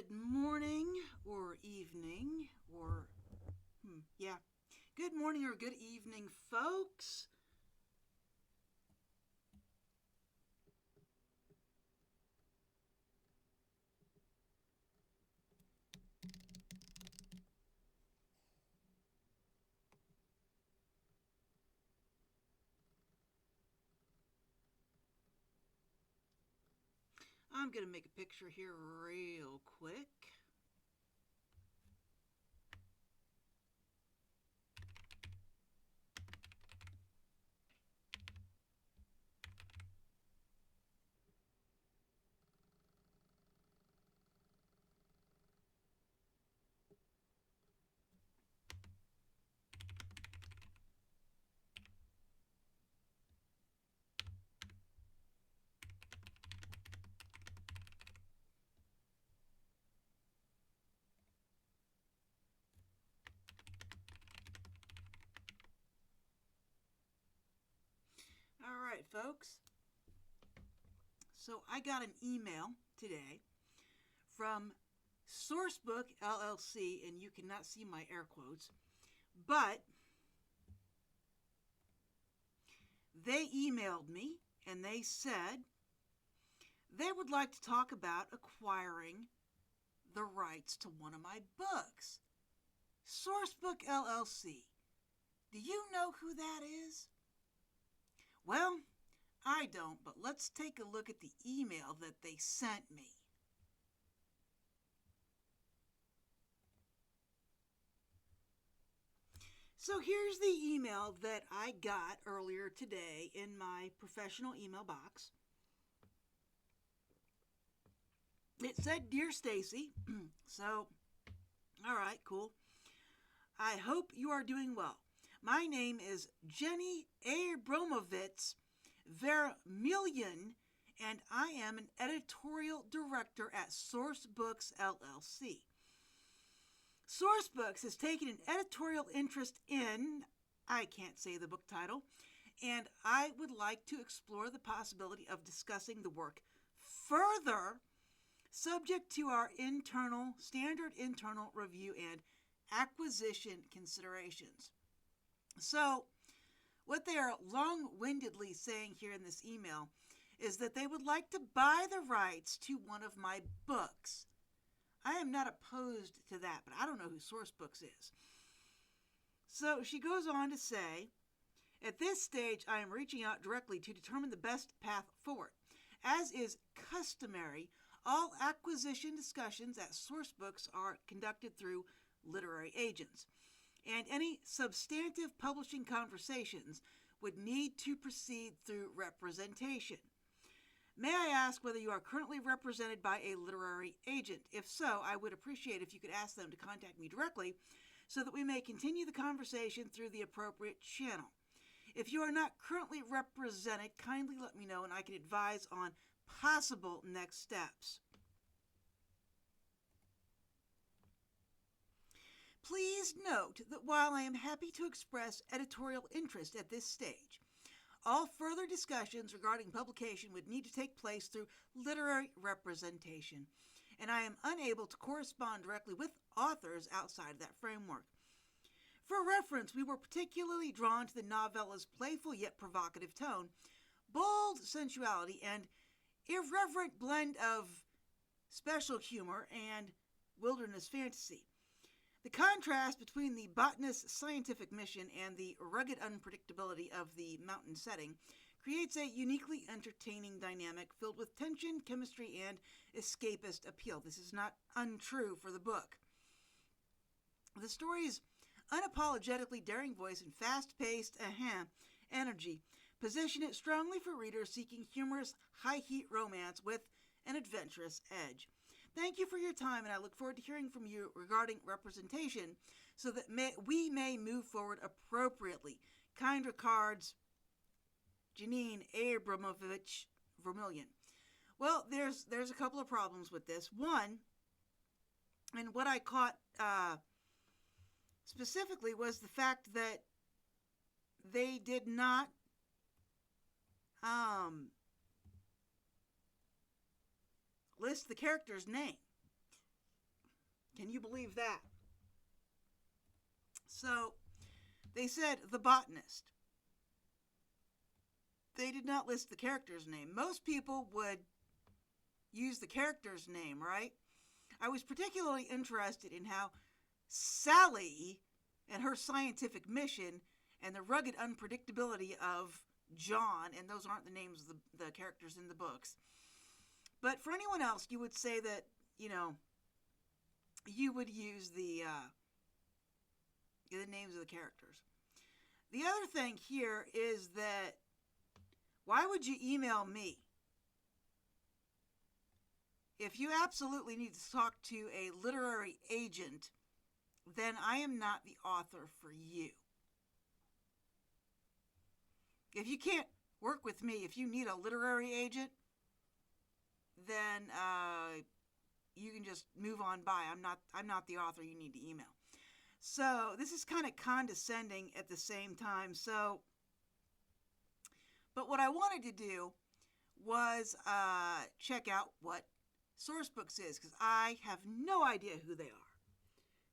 Good morning or evening or, yeah. Good morning or good evening, folks. I'm going to make a picture here real quick. All right, folks. So I got an email today from Sourcebook LLC, and you cannot see my air quotes, but they emailed me and they said they would like to talk about acquiring the rights to one of my books. Sourcebook LLC. Do you know who that is? Well, I don't, but let's take a look at the email that they sent me. So here's the email that I got earlier today in my professional email box. It said, "Dear Stacy," so, all right, cool. "I hope you are doing well. My name is Jenny Abramovitz Vermillion, and I am an editorial director at Sourcebooks LLC. Sourcebooks has taken an editorial interest in, I can't say the book title, and I would like to explore the possibility of discussing the work further, subject to our standard internal review and acquisition considerations." So, what they are long-windedly saying here in this email is that they would like to buy the rights to one of my books. I am not opposed to that, but I don't know who Sourcebooks is. So she goes on to say, "At this stage, I am reaching out directly to determine the best path forward. As is customary, all acquisition discussions at Sourcebooks are conducted through literary agents, and any substantive publishing conversations would need to proceed through representation. May I ask whether you are currently represented by a literary agent? If so, I would appreciate if you could ask them to contact me directly so that we may continue the conversation through the appropriate channel. If you are not currently represented, kindly let me know and I can advise on possible next steps. Please note that while I am happy to express editorial interest at this stage, all further discussions regarding publication would need to take place through literary representation, and I am unable to correspond directly with authors outside of that framework. For reference, we were particularly drawn to the novella's playful yet provocative tone, bold sensuality, and irreverent blend of special humor and wilderness fantasy. The contrast between the botanist's scientific mission and the rugged unpredictability of the mountain setting creates a uniquely entertaining dynamic filled with tension, chemistry, and escapist appeal. This is not untrue for the book. The story's unapologetically daring voice and fast-paced energy position it strongly for readers seeking humorous, high-heat romance with an adventurous edge. Thank you for your time, and I look forward to hearing from you regarding representation so that we may move forward appropriately. Kind regards, Janine Abramovich Vermillion." Well, there's a couple of problems with this. One, and what I caught specifically was the fact that they did not list the character's name. Can you believe that? So they said the botanist. They did not list the character's name. Most people would use the character's name, right? I was particularly interested in how Sally and her scientific mission and the rugged unpredictability of John, and those aren't the names of the characters in the books. But for anyone else, you would say that, you would use the names of the characters. The other thing here is that why would you email me? If you absolutely need to talk to a literary agent, then I am not the author for you. If you can't work with me, if you need a literary agent, then you can just move on by. I'm not the author you need to email. So this is kind of condescending at the same time. But what I wanted to do was check out what Sourcebooks is, because I have no idea who they are.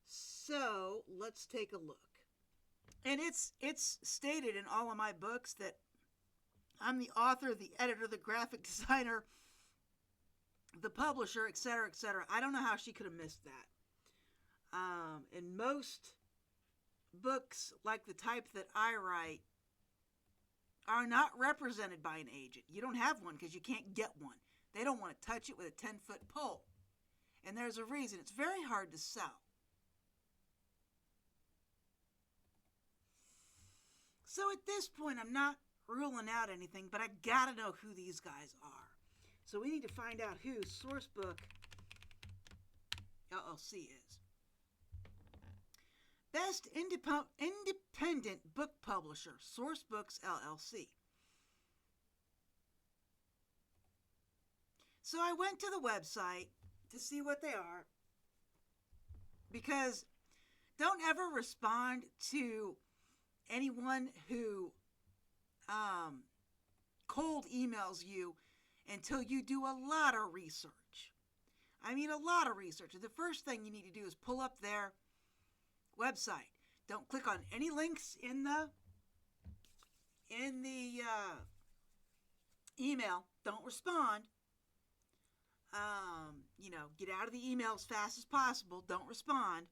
So let's take a look. And it's stated in all of my books that I'm the author, the editor, the graphic designer, the publisher, etc., etc. I don't know how she could have missed that. In most books, like the type that I write, are not represented by an agent. You don't have one because you can't get one. They don't want to touch it with a 10-foot pole. And there's a reason. It's very hard to sell. So at this point, I'm not ruling out anything, but I gotta know who these guys are. So we need to find out who Sourcebook LLC is. Best independent book publisher, Sourcebooks LLC. So I went to the website to see what they are, because don't ever respond to anyone who cold emails you until you do a lot of research. I mean, a lot of research. And the first thing you need to do is pull up their website. Don't click on any links in the email. Don't respond. Get out of the email as fast as possible. Don't respond.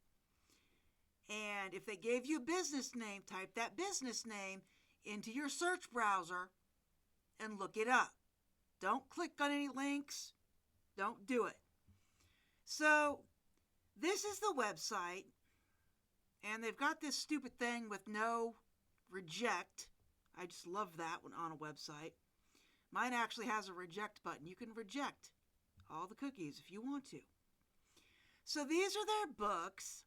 And if they gave you a business name, type that business name into your search browser and look it up. Don't click on any links. Don't do it. So this is the website, and they've got this stupid thing with no reject. I just love that one on a website. Mine actually has a reject button. You can reject all the cookies if you want to. So these are their books.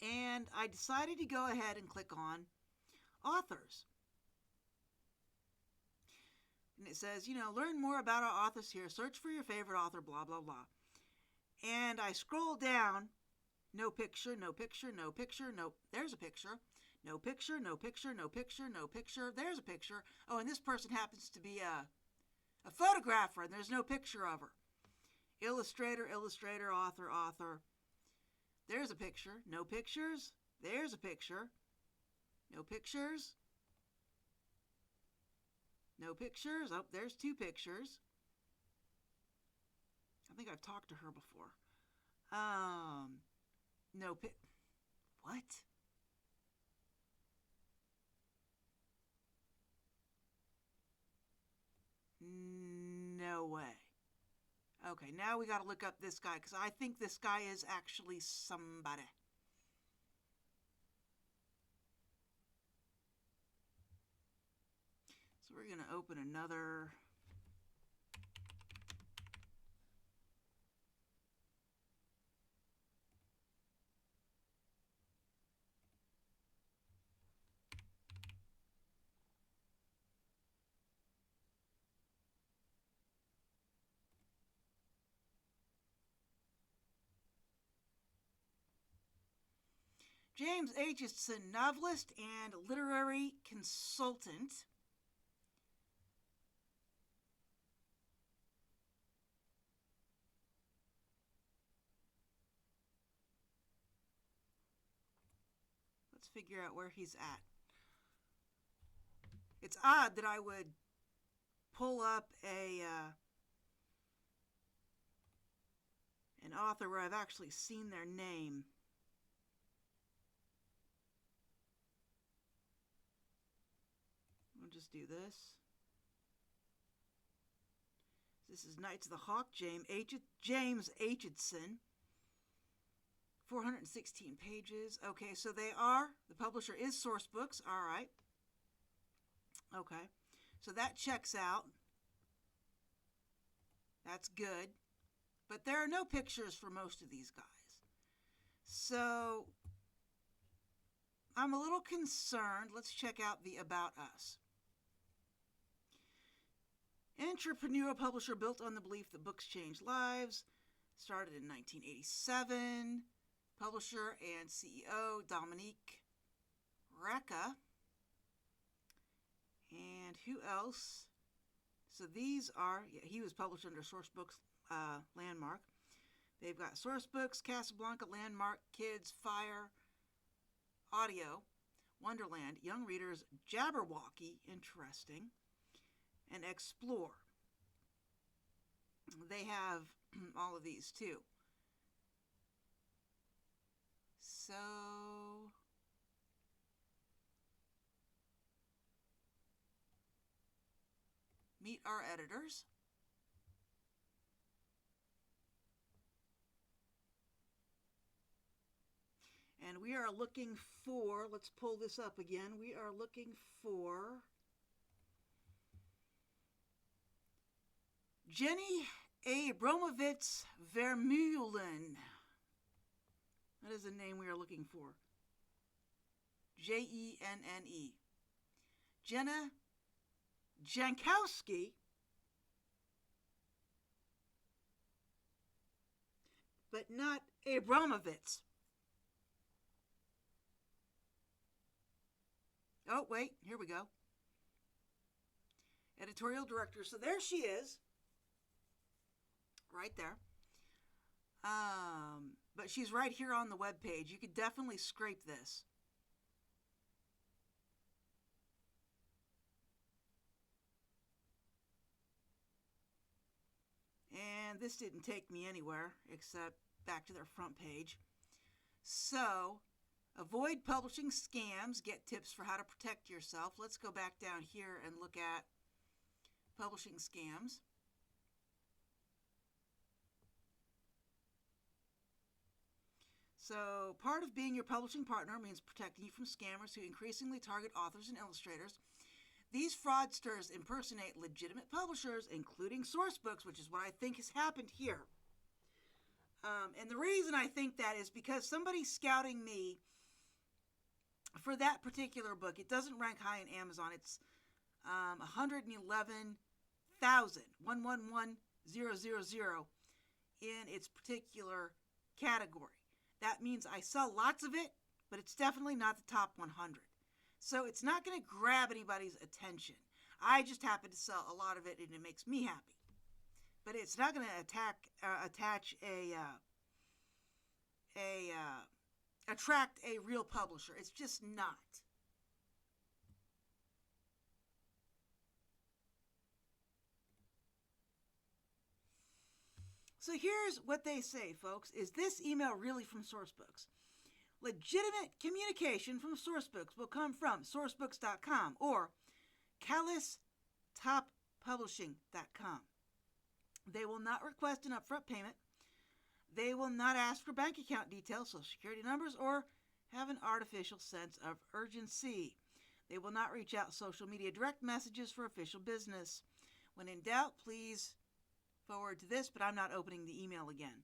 And I decided to go ahead and click on authors. And it says, learn more about our authors here. Search for your favorite author, blah, blah, blah. And I scroll down. No picture, no picture, no picture, no. There's a picture. No picture, no picture, no picture, no picture. There's a picture. Oh, and this person happens to be a photographer, and there's no picture of her. Illustrator, illustrator, author, author. There's a picture. No pictures. There's a picture. No pictures. No pictures. Oh, there's two pictures. I think I've talked to her before. No pic. What? No way. Okay, now we got to look up this guy, because I think this guy is actually somebody. So we're going to open another. James Aitchison, novelist and literary consultant. figure out where he's at. It's odd that I would pull up an author where I've actually seen their name. We'll just do this. This is Knights of the Hawk, James Aitchison. 416 pages. Okay, so the publisher is Sourcebooks. All right. Okay, so that checks out. That's good. But there are no pictures for most of these guys. So I'm a little concerned. Let's check out the About Us. Entrepreneurial publisher built on the belief that books change lives. Started in 1987. Publisher and CEO Dominique Recca. And who else? So these are, he was published under Sourcebooks Landmark. They've got Sourcebooks, Casablanca, Landmark, Kids, Fire, Audio, Wonderland, Young Readers, Jabberwocky, interesting, and Explore. They have all of these too. So meet our editors. And we are looking for, let's pull this up again. We are looking for Jenny Abramovitz Vermeulen. That is the name we are looking for. Jenne. Jenna Jankowski. But not Abramovitz. Oh, wait, here we go. Editorial director. So there she is. Right there. But she's right here on the webpage. You could definitely scrape this. And this didn't take me anywhere except back to their front page. So, avoid publishing scams. Get tips for how to protect yourself. Let's go back down here and look at publishing scams. So, part of being your publishing partner means protecting you from scammers who increasingly target authors and illustrators. These fraudsters impersonate legitimate publishers, including Sourcebooks, which is what I think has happened here. And the reason I think that is because somebody's scouting me for that particular book. It doesn't rank high in Amazon. It's 111,000, 111,000 in its particular category. That means I sell lots of it, but it's definitely not the top 100. So it's not going to grab anybody's attention. I just happen to sell a lot of it, and it makes me happy. But it's not going to attract a real publisher. It's just not. So here's what they say, folks. Is this email really from Sourcebooks? Legitimate communication from Sourcebooks will come from sourcebooks.com or callistoppublishing.com. They will not request an upfront payment. They will not ask for bank account details, social security numbers, or have an artificial sense of urgency. They will not reach out social media direct messages for official business. When in doubt, please forward to this, but I'm not opening the email again.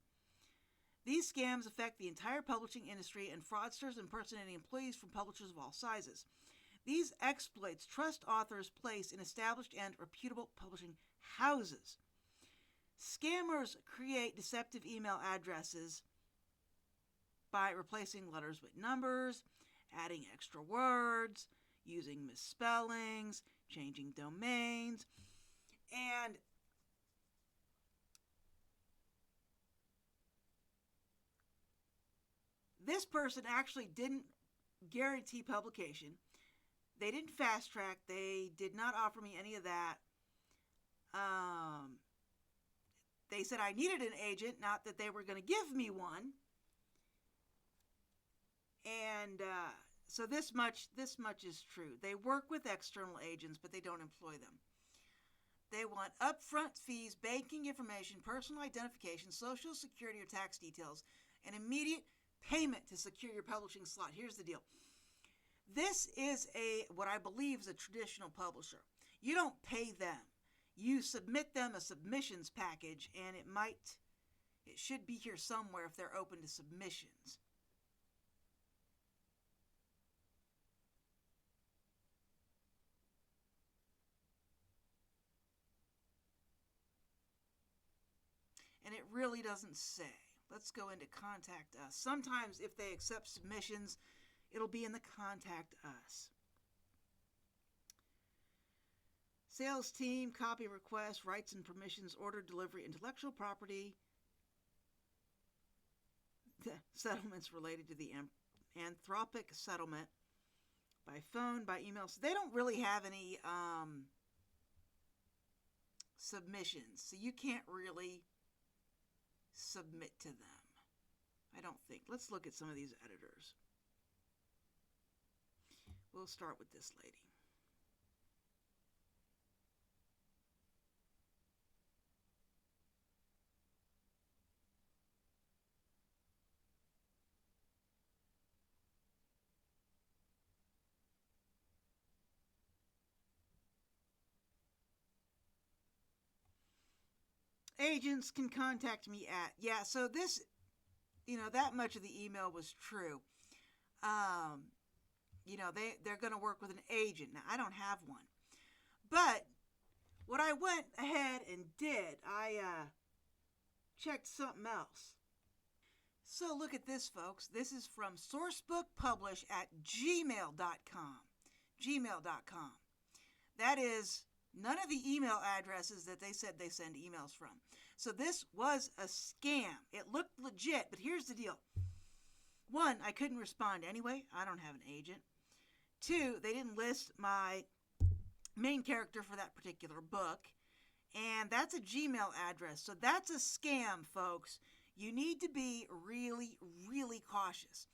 These scams affect the entire publishing industry and fraudsters impersonating employees from publishers of all sizes. These exploits trust authors' place in established and reputable publishing houses. Scammers create deceptive email addresses by replacing letters with numbers, adding extra words, using misspellings, changing domains, and this person actually didn't guarantee publication. They didn't fast track. They did not offer me any of that. They said I needed an agent, not that they were going to give me one. And so this much is true. They work with external agents, but they don't employ them. They want upfront fees, banking information, personal identification, social security or tax details, and immediate payment to secure your publishing slot. Here's the deal. This is what I believe is a traditional publisher. You don't pay them. You submit them a submissions package, and it should be here somewhere if they're open to submissions. And it really doesn't say. Let's go into contact us. Sometimes if they accept submissions, it'll be in the contact us. Sales team, copy request, rights and permissions, order, delivery, intellectual property, settlements related to the Anthropic settlement by phone, by email. So they don't really have any submissions. So you can't really submit to them, I don't think. Let's look at some of these editors. We'll start with this lady. Agents can contact me at, so this, that much of the email was true. They're going to work with an agent. Now, I don't have one. But what I went ahead and did, I checked something else. So look at this, folks. This is from sourcebookpublish at gmail.com. Gmail.com. That is none of the email addresses that they said they send emails from. So this was a scam. It looked legit, but here's the deal. One, I couldn't respond anyway. I don't have an agent. Two, they didn't list my main character for that particular book. And that's a Gmail address. So that's a scam, folks. You need to be really, really cautious,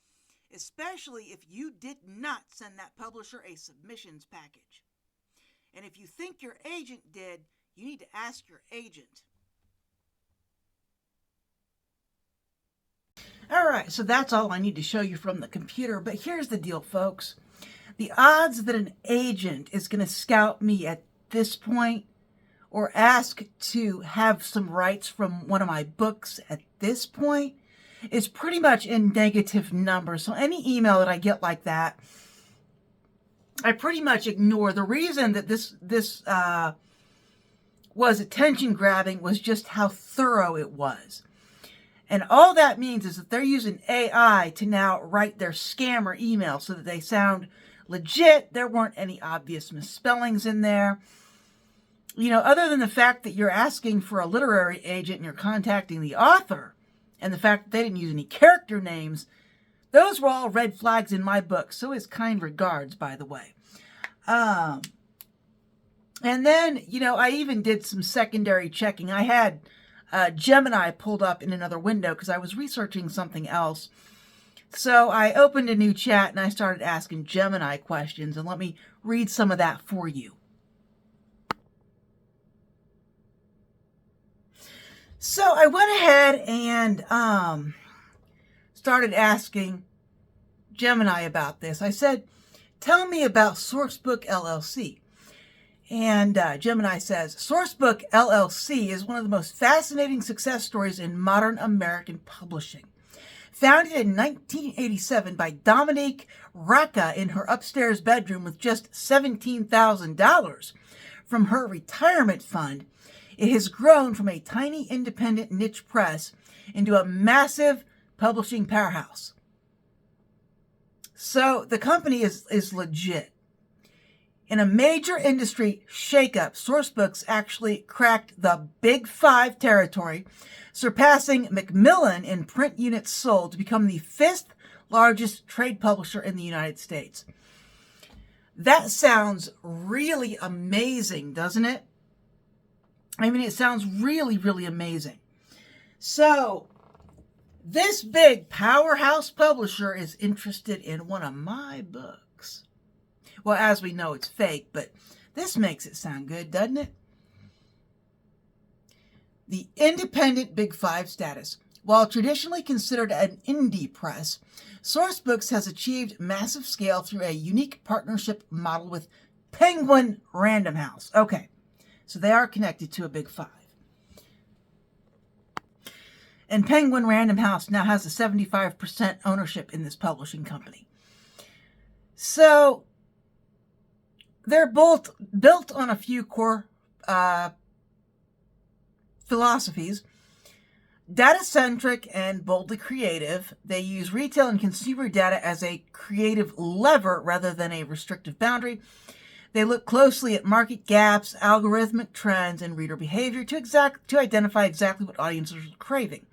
especially if you did not send that publisher a submissions package. And if you think your agent did, you need to ask your agent. All right, so that's all I need to show you from the computer. But here's the deal, folks. The odds that an agent is going to scout me at this point or ask to have some rights from one of my books at this point is pretty much in negative numbers. So any email that I get like that, I pretty much ignore. The reason that this was attention grabbing was just how thorough it was. And all that means is that they're using AI to now write their scammer email so that they sound legit. There weren't any obvious misspellings in there. Other than the fact that you're asking for a literary agent and you're contacting the author, and the fact that they didn't use any character names, those were all red flags in my book. So is kind regards, by the way. And then, I even did some secondary checking. I had Gemini pulled up in another window because I was researching something else. So I opened a new chat and I started asking Gemini questions. And let me read some of that for you. So I went ahead and started asking Gemini about this. I said, tell me about Sourcebook LLC. And Gemini says, Sourcebook LLC is one of the most fascinating success stories in modern American publishing. Founded in 1987 by Dominique Racca in her upstairs bedroom with just $17,000 from her retirement fund, it has grown from a tiny independent niche press into a massive publishing powerhouse. So the company is legit. In a major industry shakeup, Sourcebooks actually cracked the Big Five territory, surpassing Macmillan in print units sold to become the fifth largest trade publisher in the United States. That sounds really amazing, doesn't it? I mean, it sounds really, really amazing. So, this big powerhouse publisher is interested in one of my books. Well, as we know, it's fake, but this makes it sound good, doesn't it? The independent Big Five status. While traditionally considered an indie press, Sourcebooks has achieved massive scale through a unique partnership model with Penguin Random House. Okay, so they are connected to a Big Five. And Penguin Random House now has a 75% ownership in this publishing company. So they're both built on a few core philosophies. Data-centric and boldly creative, they use retail and consumer data as a creative lever rather than a restrictive boundary. They look closely at market gaps, algorithmic trends, and reader behavior to identify exactly what audiences are craving,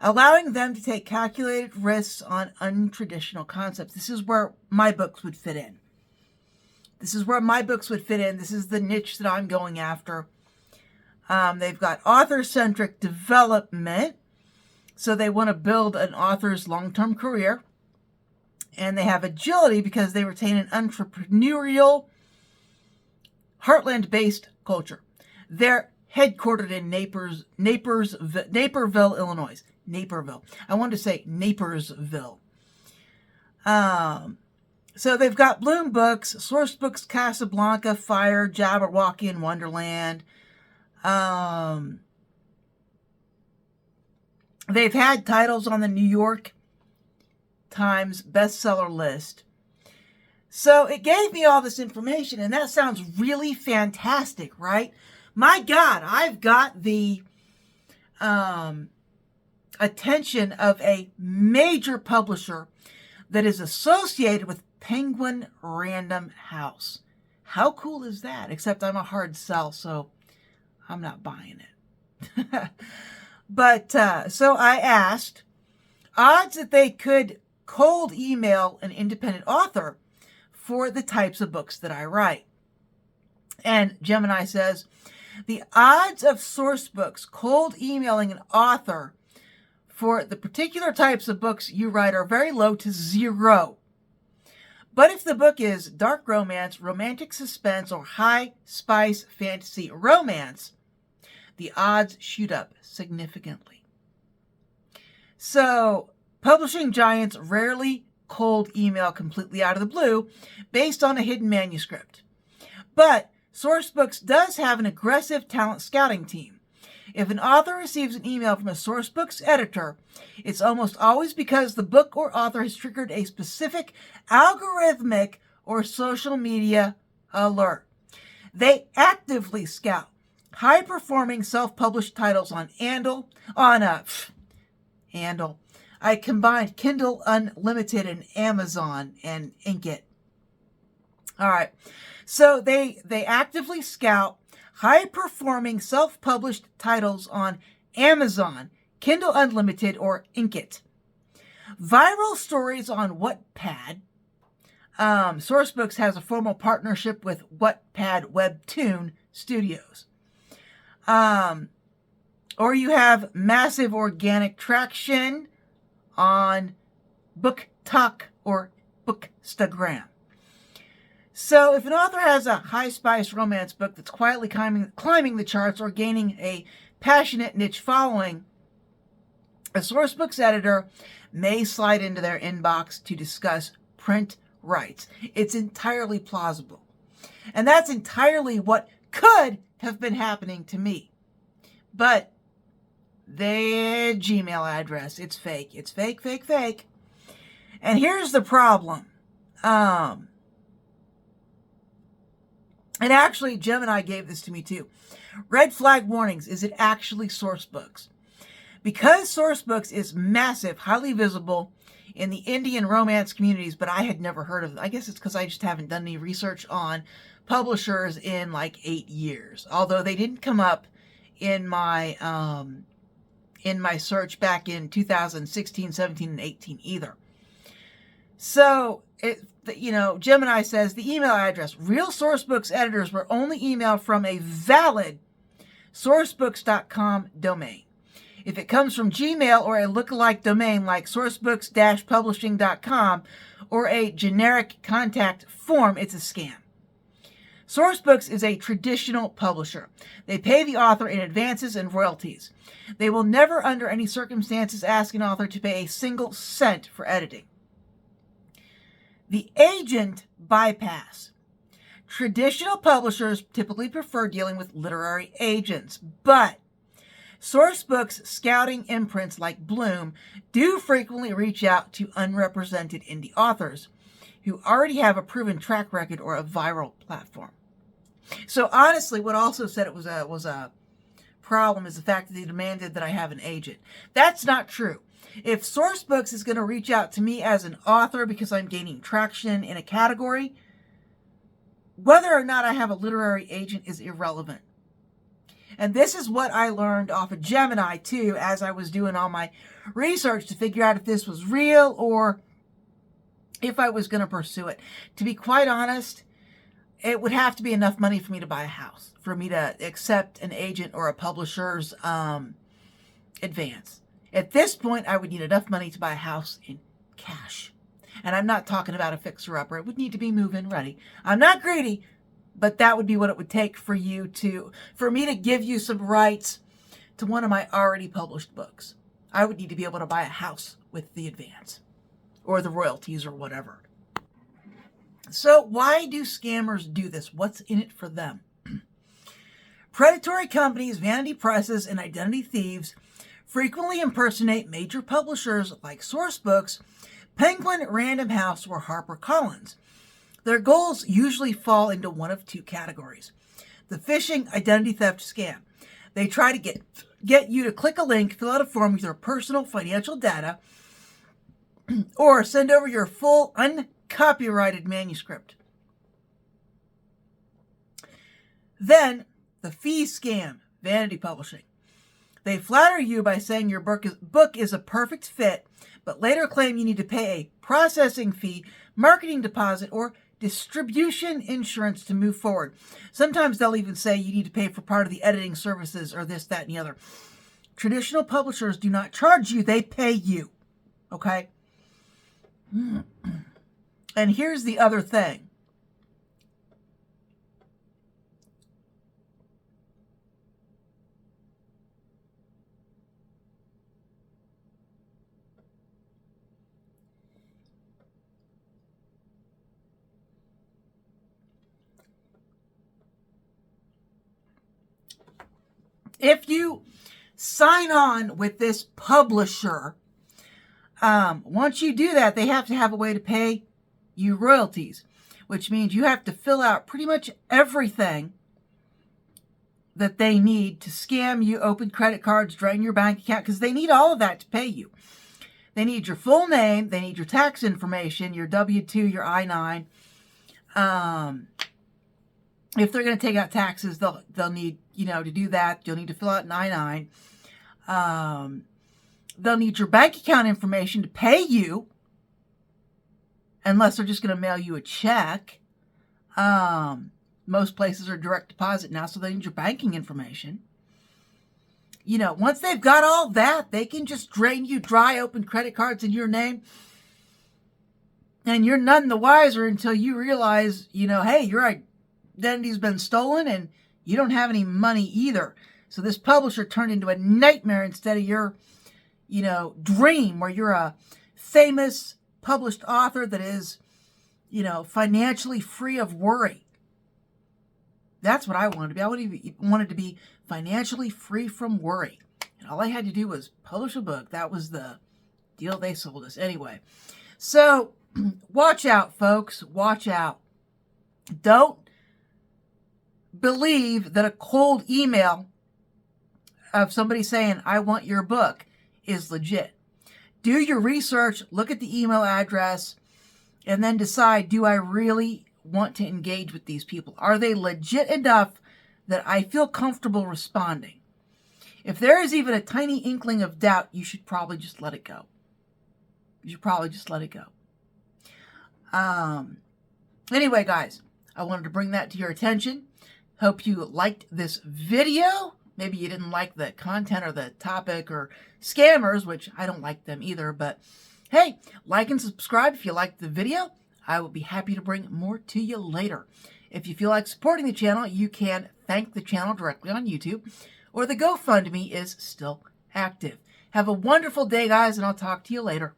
allowing them to take calculated risks on untraditional concepts. This is where my books would fit in. This is the niche that I'm going after. They've got author-centric development. So they want to build an author's long-term career. And they have agility because they retain an entrepreneurial, heartland-based culture. They're headquartered in Naperville, Illinois. Naperville. I wanted to say Napersville. So they've got Bloom Books, Sourcebooks, Casablanca, Fire, Jabberwocky, and Wonderland. They've had titles on the New York Times bestseller list. So it gave me all this information, and that sounds really fantastic, right? My God, I've got the attention of a major publisher that is associated with Penguin Random House. How cool is that? Except I'm a hard sell, so I'm not buying it. But so I asked, odds that they could cold email an independent author for the types of books that I write. And Gemini says, the odds of Sourcebooks cold emailing an author for the particular types of books you write are very low to zero. But if the book is dark romance, romantic suspense, or high spice fantasy romance, the odds shoot up significantly. So, publishing giants rarely cold email completely out of the blue based on a hidden manuscript. But Sourcebooks does have an aggressive talent scouting team. If an author receives an email from a Sourcebooks editor, it's almost always because the book or author has triggered a specific algorithmic or social media alert. They actively scout high-performing self-published titles on Andal. I combined Kindle Unlimited and Amazon and Inkit. All right. So they actively scout high-performing self-published titles on Amazon, Kindle Unlimited, or Inkit. Viral stories on Wattpad. Sourcebooks has a formal partnership with Wattpad Webtoon Studios. Or you have massive organic traction on BookTok or Bookstagram. So if an author has a high-spice romance book that's quietly climbing the charts or gaining a passionate niche following, a Sourcebooks editor may slide into their inbox to discuss print rights. It's entirely plausible. And that's entirely what could have been happening to me. But their Gmail address, it's fake. It's fake, fake, fake. And here's the problem. And actually, Gemini gave this to me too. Red flag warnings. Is it actually Sourcebooks? Because Sourcebooks is massive, highly visible in the Indian romance communities, but I had never heard of it. I guess it's because I just haven't done any research on publishers in like 8 years. Although they didn't come up in my search back in 2016, 17, and 18 either. So, Gemini says the email address, real Sourcebooks editors will only email from a valid sourcebooks.com domain. If it comes from Gmail or a lookalike domain like sourcebooks-publishing.com or a generic contact form, it's a scam. Sourcebooks is a traditional publisher. They pay the author in advances and royalties. They will never, under any circumstances, ask an author to pay a single cent for editing. The agent bypass. Traditional publishers typically prefer dealing with literary agents, but Sourcebooks scouting imprints like Bloom do frequently reach out to unrepresented indie authors who already have a proven track record or a viral platform. So honestly, what also said it was a problem is the fact that they demanded that I have an agent. That's not true. If Sourcebooks is going to reach out to me as an author because I'm gaining traction in a category, whether or not I have a literary agent is irrelevant. And this is what I learned off of Gemini too, as I was doing all my research to figure out if this was real or if I was going to pursue it. To be quite honest, it would have to be enough money for me to buy a house, for me to accept an agent or a publisher's advance. At this point, I would need enough money to buy a house in cash. And I'm not talking about a fixer-upper. It would need to be move-in ready. I'm not greedy, but that would be what it would take for me to give you some rights to one of my already published books. I would need to be able to buy a house with the advance or the royalties or whatever. So why do scammers do this? What's in it for them? Predatory companies, vanity presses, and identity thieves frequently impersonate major publishers like Sourcebooks, Penguin Random House, or HarperCollins. Their goals usually fall into one of two categories. The phishing identity theft scam. They try to get you to click a link, fill out a form with your personal financial data, or send over your full uncopyrighted manuscript. Then, the fee scam, vanity publishing. They flatter you by saying your book is a perfect fit, but later claim you need to pay a processing fee, marketing deposit, or distribution insurance to move forward. Sometimes they'll even say you need to pay for part of the editing services or this, that, and the other. Traditional publishers do not charge you, they pay you. Okay? And here's the other thing. If you sign on with this publisher, once you do that, they have to have a way to pay you royalties, which means you have to fill out pretty much everything that they need to scam you, open credit cards, drain your bank account, because they need all of that to pay you. They need your full name, they need your tax information, your W-2, your I-9. If they're going to take out taxes, they'll need, to do that. You'll need to fill out an I-9. They'll need your bank account information to pay you, unless they're just going to mail you a check. Most places are direct deposit now, so they need your banking information. Once they've got all that, they can just drain you dry, open credit cards in your name, and you're none the wiser until you realize, hey, your identity's been stolen and you don't have any money either. So this publisher turned into a nightmare instead of your, dream where you're a famous published author that is, financially free of worry. That's what I wanted to be. I wanted to be financially free from worry. And all I had to do was publish a book. That was the deal they sold us. Anyway, so watch out, folks. Watch out. Don't believe that a cold email of somebody saying, I want your book, is legit. Do your research, look at the email address, and then decide, do I really want to engage with these people? Are they legit enough that I feel comfortable responding? If there is even a tiny inkling of doubt, you should probably just let it go. You should probably just let it go. Anyway, guys, I wanted to bring that to your attention. Hope you liked this video. Maybe you didn't like the content or the topic or scammers, which I don't like them either. But hey, like and subscribe if you liked the video. I will be happy to bring more to you later. If you feel like supporting the channel, you can thank the channel directly on YouTube, or the GoFundMe is still active. Have a wonderful day, guys, and I'll talk to you later.